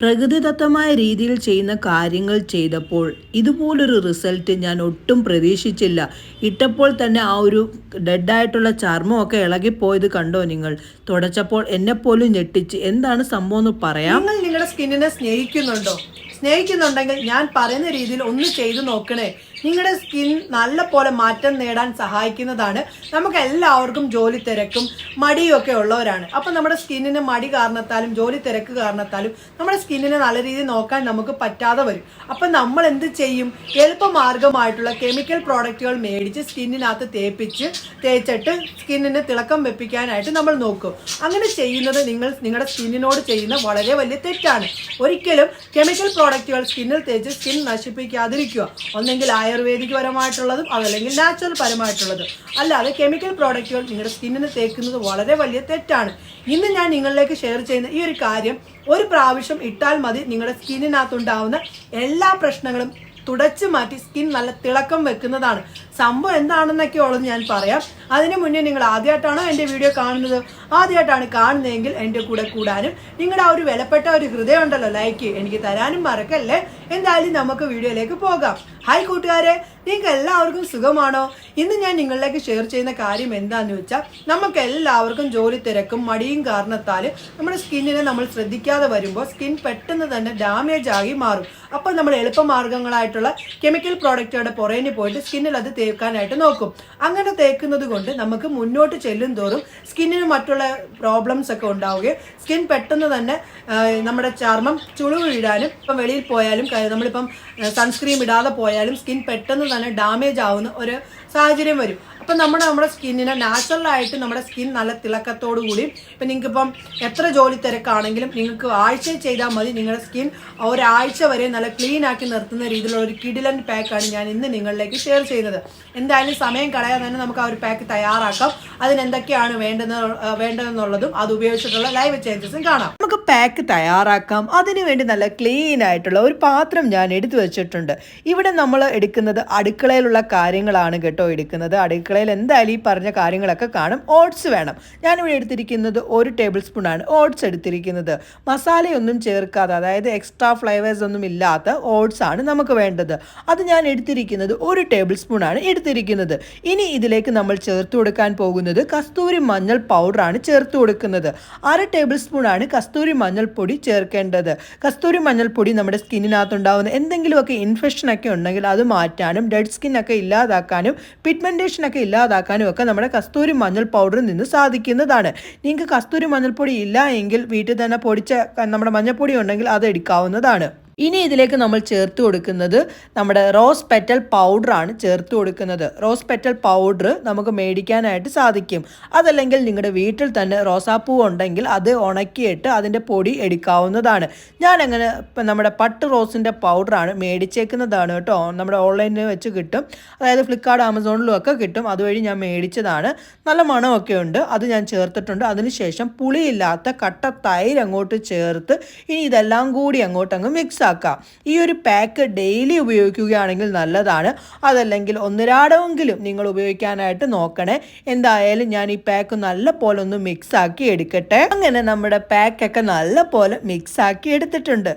പ്രകൃതിദത്തമായ രീതിയിൽ ചെയ്യുന്ന കാര്യങ്ങൾ ചെയ്തപ്പോൾ ഇതുപോലൊരു റിസൾട്ട് ഞാൻ ഒട്ടും പ്രതീക്ഷിച്ചില്ല. ഇട്ടപ്പോൾ തന്നെ ആ ഒരു ഡെഡായിട്ടുള്ള ചർമ്മമൊക്കെ ഇളകിപ്പോയത് കണ്ടോ നിങ്ങൾ? തുടച്ചപ്പോൾ എന്നെപ്പോലും ഞെട്ടിച്ച്. എന്താണ് സംഭവം എന്ന് പറയാം. നിങ്ങൾ നിങ്ങളുടെ സ്കിന്നിനെ സ്നേഹിക്കുന്നുണ്ടോ? സ്നേഹിക്കുന്നുണ്ടെങ്കിൽ ഞാൻ പറയുന്ന രീതിയിൽ ഒന്ന് ചെയ്തു നോക്കണേ. നിങ്ങളുടെ സ്കിൻ നല്ല പോലെ മാറ്റം നേടാൻ സഹായിക്കുന്നതാണ്. നമുക്ക് എല്ലാവർക്കും ജോലി തിരക്കും മടിയും ഒക്കെ ഉള്ളവരാണ്. അപ്പം നമ്മുടെ സ്കിന്നിന് മടി കാരണത്താലും ജോലി തിരക്ക് കാരണത്താലും നമ്മുടെ സ്കിന്നിനെ നല്ല രീതിയിൽ നോക്കാൻ നമുക്ക് പറ്റാതെ വരും. അപ്പം നമ്മൾ എന്ത് ചെയ്യും? എളുപ്പമാർഗമായിട്ടുള്ള കെമിക്കൽ പ്രോഡക്റ്റുകൾ മേടിച്ച് സ്കിന്നിനകത്ത് തേച്ചിട്ട് സ്കിന്നിന് തിളക്കം വെപ്പിക്കാനായിട്ട് നമ്മൾ നോക്കും. അങ്ങനെ ചെയ്യുന്നത് നിങ്ങളുടെ സ്കിന്നിനോട് ചെയ്യുന്ന വളരെ വലിയ തെറ്റാണ്. ഒരിക്കലും കെമിക്കൽ പ്രോഡക്റ്റുകൾ സ്കിന്നിൽ തേച്ച് സ്കിൻ നശിപ്പിക്കാതിരിക്കുക. ഒന്നെങ്കിൽ ആയുർവേദിക് പരമായിട്ടുള്ളതും അതല്ലെങ്കിൽ നാച്ചുറൽ പരമായിട്ടുള്ളതും. അല്ലാതെ കെമിക്കൽ പ്രോഡക്റ്റുകൾ നിങ്ങളുടെ സ്കിന്നിന് തേക്കുന്നത് വളരെ വലിയ തെറ്റാണ്. ഇന്ന് ഞാൻ നിങ്ങളിലേക്ക് ഷെയർ ചെയ്യുന്ന ഈ ഒരു കാര്യം ഒരു പ്രാവശ്യം ഇട്ടാൽ മതി നിങ്ങളുടെ സ്കിന്നിനകത്തുണ്ടാവുന്ന എല്ലാ പ്രശ്നങ്ങളും തുടച്ചു മാറ്റി സ്കിൻ നല്ല തിളക്കം വെക്കുന്നതാണ്. സംഭവം എന്താണെന്നൊക്കെ ഉള്ളത് ഞാൻ പറയാം. അതിനു മുന്നേ നിങ്ങൾ ആദ്യമായിട്ടാണോ എൻ്റെ വീഡിയോ കാണുന്നത്? ആദ്യമായിട്ടാണ് കാണുന്നതെങ്കിൽ എൻ്റെ കൂടെ കൂടാനും നിങ്ങളുടെ ആ ഒരു വിലപ്പെട്ട ഒരു ഹൃദയം ഉണ്ടല്ലോ ലൈക്ക് എനിക്ക് തരാനും മറക്കല്ലേ. എന്തായാലും നമുക്ക് വീഡിയോയിലേക്ക് പോകാം. ഹായ് കൂട്ടുകാരെ, നിങ്ങൾക്ക് എല്ലാവർക്കും സുഖമാണോ? ഇന്ന് ഞാൻ നിങ്ങളിലേക്ക് ഷെയർ ചെയ്യുന്ന കാര്യം എന്താണെന്ന് വെച്ചാൽ, നമുക്ക് എല്ലാവർക്കും ജോലി തിരക്കും മടിയും കാരണത്താൽ നമ്മുടെ സ്കിന്നിനെ നമ്മൾ ശ്രദ്ധിക്കാതെ വരുമ്പോൾ സ്കിൻ പെട്ടെന്ന് തന്നെ ഡാമേജ് ആയി മാറും. അപ്പോൾ നമ്മൾ എളുപ്പമാർഗ്ഗങ്ങളായിട്ടുള്ള കെമിക്കൽ പ്രോഡക്റ്റുകളുടെ പുറകിന് പോയിട്ട് സ്കിന്നിൽ അത് തേക്കാനായിട്ട് നോക്കും. അങ്ങനെ തേക്കുന്നത് കൊണ്ട് നമുക്ക് മുന്നോട്ട് ചെല്ലും തോറും സ്കിന്നിന് മറ്റുള്ള പ്രോബ്ലംസ് ഒക്കെ ഉണ്ടാവുകയും സ്കിൻ പെട്ടെന്ന് തന്നെ നമ്മുടെ ചർമ്മം ചുളിവ് വീഴാനും ഇപ്പം വെളിയിൽ പോയാലും നമ്മളിപ്പം സൺസ്ക്രീൻ ഇടാതെ പോയാലും സ്കിൻ പെട്ടെന്ന് തന്നെ ഡാമേജ് ആവുന്ന ഒരു സാഹചര്യം വരും. അപ്പം നമ്മുടെ സ്കിന്നിനെ നാച്ചുറലായിട്ട് നമ്മുടെ സ്കിൻ നല്ല തിളക്കത്തോടു കൂടി ഇപ്പം നിങ്ങൾക്കിപ്പം എത്ര ജോലി തിരക്കാണെങ്കിലും നിങ്ങൾക്ക് ആഴ്ച ചെയ്താൽ മതി നിങ്ങളുടെ സ്കിൻ ഒരാഴ്ച വരെ നല്ല ക്ലീൻ ആക്കി നിർത്തുന്ന രീതിയിലുള്ള ഒരു കിഡിലൻ പാക്കാണ് ഞാൻ ഇന്ന് നിങ്ങളിലേക്ക് ഷെയർ ചെയ്യുന്നത്. എന്തായാലും സമയം കളയാതെ തന്നെ നമുക്ക് ആ ഒരു പാക്ക് തയ്യാറാക്കാം. അതിനെന്തൊക്കെയാണ് വേണ്ടതെന്നുള്ളതും അത് ഉപയോഗിച്ചിട്ടുള്ള ലൈവ് ചേഞ്ചസും കാണാം. നമുക്ക് പാക്ക് തയ്യാറാക്കാം. അതിനുവേണ്ടി നല്ല ക്ലീൻ ആയിട്ടുള്ള ഒരു പാത്രം ഞാൻ എടുത്തു വെച്ചിട്ടുണ്ട്. ഇവിടെ നമ്മൾ എടുക്കുന്നത് അടുക്കളയിലുള്ള കാര്യങ്ങളാണ് കേട്ടോ എടുക്കുന്നത്. അടുക്കളയിൽ എന്തായാലും ഈ പറഞ്ഞ കാര്യങ്ങളൊക്കെ കാണും. ഓട്സ് വേണം. ഞാനിവിടെ എടുത്തിരിക്കുന്നത് 1 ടേബിൾ സ്പൂണാണ് ഓട്സ് എടുത്തിരിക്കുന്നത്. മസാലയൊന്നും ചേർക്കാതെ, അതായത് എക്സ്ട്രാ ഫ്ലേവേഴ്സ് ഒന്നും ഇല്ലാത്ത ഓട്സ് ആണ് നമുക്ക് വേണ്ടത്. അത് ഞാൻ എടുത്തിരിക്കുന്നത് 1 ടേബിൾ സ്പൂണാണ് എടുത്തിരിക്കുന്നത്. ഇനി ഇതിലേക്ക് നമ്മൾ ചേർത്ത് കൊടുക്കാൻ പോകുന്നത് കസ്തൂരി മഞ്ഞൾ പൗഡറാണ് ചേർത്ത് കൊടുക്കുന്നത്. 1/2 ടേബിൾ സ്പൂണാണ് കസ്തൂരി മഞ്ഞൾപ്പൊടി ചേർക്കേണ്ടത്. കസ്തൂരി മഞ്ഞൾപ്പൊടി നമ്മുടെ സ്കിന്നിനകത്തുണ്ടാകുന്ന എന്തെങ്കിലുമൊക്കെ ഇൻഫെക്ഷനൊക്കെ ഉണ്ടെങ്കിൽ അത് മാറ്റാനും ഡെഡ് സ്കിന്നൊക്കെ ഇല്ലാതാക്കാനും പിഗ്മെൻറ്റേഷനൊക്കെ ഇല്ലാതാക്കാനും ഒക്കെ നമ്മുടെ കസ്തൂരി മഞ്ഞൾ പൗഡറിൽ നിന്ന് സാധിക്കുന്നതാണ്. നിങ്ങൾക്ക് കസ്തൂരി മഞ്ഞൾപ്പൊടി ഇല്ല എങ്കിൽ വീട്ടിൽ തന്നെ പൊടിച്ച നമ്മുടെ മഞ്ഞൾപ്പൊടി ഉണ്ടെങ്കിൽ അത് എടുക്കാവുന്നതാണ്. ഇനി ഇതിലേക്ക് നമ്മൾ ചേർത്ത് കൊടുക്കുന്നത് നമ്മുടെ റോസ് പെറ്റൽ പൗഡറാണ് ചേർത്ത് കൊടുക്കുന്നത്. റോസ് പെറ്റൽ പൗഡർ നമുക്ക് മേടിക്കാനായിട്ട് സാധിക്കും. അതല്ലെങ്കിൽ നിങ്ങളുടെ വീട്ടിൽ തന്നെ റോസാപ്പൂ ഉണ്ടെങ്കിൽ അത് ഉണക്കിയിട്ട് അതിൻ്റെ പൊടി എടുക്കാവുന്നതാണ്. ഞാനങ്ങനെ നമ്മുടെ പട്ട് റോസിൻ്റെ പൗഡറാണ് മേടിച്ചേക്കുന്നതാണ് കേട്ടോ. നമ്മുടെ ഓൺലൈനിൽ വെച്ച് കിട്ടും, അതായത് ഫ്ലിപ്കാർട്ട് ആമസോണിലും ഒക്കെ കിട്ടും. അതുവഴി ഞാൻ മേടിച്ചതാണ്. നല്ല മണമൊക്കെ ഉണ്ട്. അത് ഞാൻ ചേർത്തിട്ടുണ്ട്. അതിനുശേഷം പുളിയില്ലാത്ത കട്ട തൈര് അങ്ങോട്ട് ചേർത്ത് ഇനി ഇതെല്ലാം കൂടി അങ്ങോട്ടങ്ങ് മിക്സ് ആക്കാം. ഈ ഒരു പാക്ക് ഡെയിലി ഉപയോഗിക്കുകയാണെങ്കിൽ നല്ലതാണ്. അതല്ലെങ്കിൽ ഒന്നിരാടമെങ്കിലും നിങ്ങൾ ഉപയോഗിക്കാനായിട്ട് നോക്കണേ. എന്തായാലും ഞാൻ ഈ പാക്ക് നല്ല പോലെ ഒന്ന് മിക്സ് ആക്കി എടുക്കട്ടെ. അങ്ങനെ നമ്മുടെ പാക്കൊക്കെ നല്ല പോലെ മിക്സ് ആക്കി എടുത്തിട്ടുണ്ട്.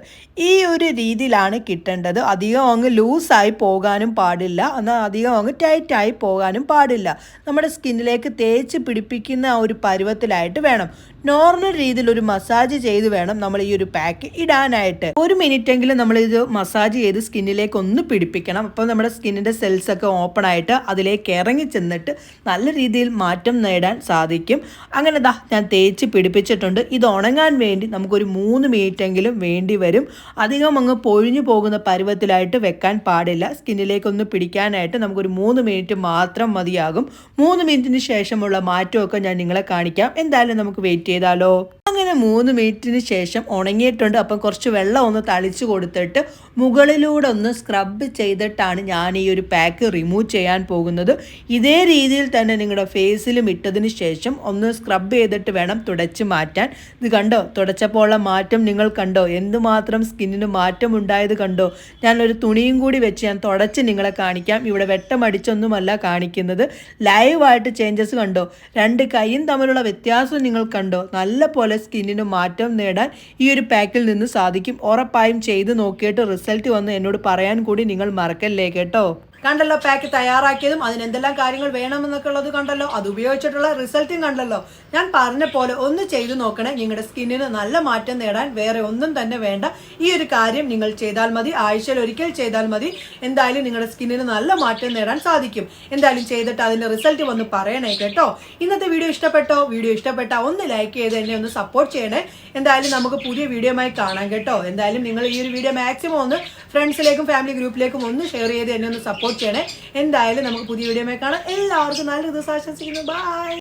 ഈ ഒരു രീതിയിലാണ് കിട്ടേണ്ടത്. അധികം അങ്ങ് ലൂസായി പോകാനും പാടില്ല, എന്നാൽ അധികം അങ്ങ് ടൈറ്റായി പോകാനും പാടില്ല. നമ്മുടെ സ്കിന്നിലേക്ക് തേച്ച് പിടിപ്പിക്കുന്ന ആ ഒരു പരുവത്തിലായിട്ട് വേണം. നോർമൽ രീതിയിൽ ഒരു മസാജ് ചെയ്ത് വേണം നമ്മൾ ഈ ഒരു പാക്ക് ഇടാനായിട്ട്. 1 മിനിറ്റെങ്കിലും നമ്മളിത് മസാജ് ചെയ്ത് സ്കിന്നിലേക്ക് ഒന്ന് പിടിപ്പിക്കണം. അപ്പോൾ നമ്മുടെ സ്കിന്നിൻ്റെ സെൽസൊക്കെ ഓപ്പൺ ആയിട്ട് അതിലേക്ക് ഇറങ്ങി ചെന്നിട്ട് നല്ല രീതിയിൽ മാറ്റം നേടാൻ സാധിക്കും. അങ്ങനെ ഞാൻ തേച്ച് പിടിപ്പിച്ചിട്ടുണ്ട്. ഇത് ഉണങ്ങാൻ വേണ്ടി നമുക്കൊരു 3 മിനിറ്റെങ്കിലും വേണ്ടി വരും. അധികം അങ്ങ് പൊഴിഞ്ഞു പോകുന്ന പരുവത്തിലായിട്ട് വെക്കാൻ പാടില്ല. സ്കിന്നിലേക്കൊന്ന് പിടിക്കാനായിട്ട് നമുക്കൊരു 3 മിനിറ്റ് മാത്രം മതിയാകും. 3 മിനിറ്റിന് ശേഷമുള്ള മാറ്റമൊക്കെ ഞാൻ നിങ്ങളെ കാണിക്കാം. എന്തായാലും നമുക്ക് വെയിറ്റ് ചെയ്താലോ. അങ്ങനെ 3 മിനിറ്റിന് ശേഷം ഉണങ്ങിയിട്ടുണ്ട്. അപ്പം കുറച്ച് വെള്ളം ഒന്ന് തളിച്ച് കൊടുത്തിട്ട് മുകളിലൂടെ ഒന്ന് സ്ക്രബ് ചെയ്തിട്ടാണ് ഞാൻ ഈ ഒരു പാക്ക് റിമൂവ് ചെയ്യാൻ പോകുന്നത്. ഇതേ രീതിയിൽ തന്നെ നിങ്ങളുടെ ഫേസിലും ഇട്ടതിന് ശേഷം ഒന്ന് സ്ക്രബ് ചെയ്തിട്ട് വേണം തുടച്ച് മാറ്റാൻ. ഇത് കണ്ടോ, തുടച്ചപ്പോൾ ഉള്ള മാറ്റം നിങ്ങൾ കണ്ടോ? എന്തുമാത്രം സ്കിന്നിന് മാറ്റം ഉണ്ടായത് കണ്ടോ? ഞാനൊരു തുണിയും കൂടി വെച്ച് ഞാൻ തുടച്ച് നിങ്ങളെ കാണിക്കാം. ഇവിടെ വെട്ടമടിച്ചൊന്നുമല്ല കാണിക്കുന്നത്, ലൈവായിട്ട് ചേഞ്ചസ് കണ്ടോ? 2 കൈയും തമ്മിലുള്ള വ്യത്യാസം നിങ്ങൾ കണ്ടോ? കണ്ടല്ലോ, നല്ല പോലെ സ്കിന്നിന് മാറ്റം നേടാൻ ഈ ഒരു പാക്കിൽ നിന്ന് സാധിക്കും. ഉറപ്പായും ചെയ്ത് നോക്കിയിട്ട് റിസൾട്ട് വന്ന് എന്നോട് പറയാൻ കൂടി നിങ്ങൾ മറക്കല്ലേ കേട്ടോ. കണ്ടല്ലോ പാക്ക് തയ്യാറാക്കിയതും അതിന് എന്തെല്ലാം കാര്യങ്ങൾ വേണമെന്നൊക്കെ ഉള്ളത് കണ്ടല്ലോ. അത് ഉപയോഗിച്ചിട്ടുള്ള റിസൾട്ടും കണ്ടല്ലോ. ഞാൻ പറഞ്ഞ പോലെ ഒന്ന് ചെയ്തു നോക്കണേ. നിങ്ങളുടെ സ്കിന്നിന് നല്ല മാറ്റം നേടാൻ വേറെ ഒന്നും തന്നെ വേണ്ട. ഈ ഒരു കാര്യം നിങ്ങൾ ചെയ്താൽ മതി. ആഴ്ചയിൽ ഒരിക്കൽ ചെയ്താൽ മതി. എന്തായാലും നിങ്ങളുടെ സ്കിന്നിന് നല്ല മാറ്റം നേടാൻ സാധിക്കും. എന്തായാലും ചെയ്തിട്ട് അതിന്റെ റിസൾട്ട് വന്ന് പറയണേ കേട്ടോ. ഇന്നത്തെ വീഡിയോ ഇഷ്ടപ്പെട്ടോ? വീഡിയോ ഇഷ്ടപ്പെട്ട ഒന്ന് ലൈക്ക് ചെയ്ത് എന്നെ ഒന്ന് സപ്പോർട്ട് ചെയ്യണേ. എന്തായാലും നമുക്ക് പുതിയ വീഡിയോയുമായി കാണാം കേട്ടോ. എന്തായാലും നിങ്ങൾ ഈ ഒരു വീഡിയോ മാക്സിമം ഒന്ന് ഫ്രണ്ട്സിലേക്കും ഫാമിലി ഗ്രൂപ്പിലേക്കും ഒന്ന് ഷെയർ ചെയ്ത് എന്നെ ഒന്ന് സപ്പോർട്ട് ചെയ്യണേ. എന്തായാലും നമുക്ക് പുതിയ വീഡിയോയുമായി കാണാം. എല്ലാവർക്കും നല്ല ദിവസം ആശംസിക്കുന്നു. ബൈ.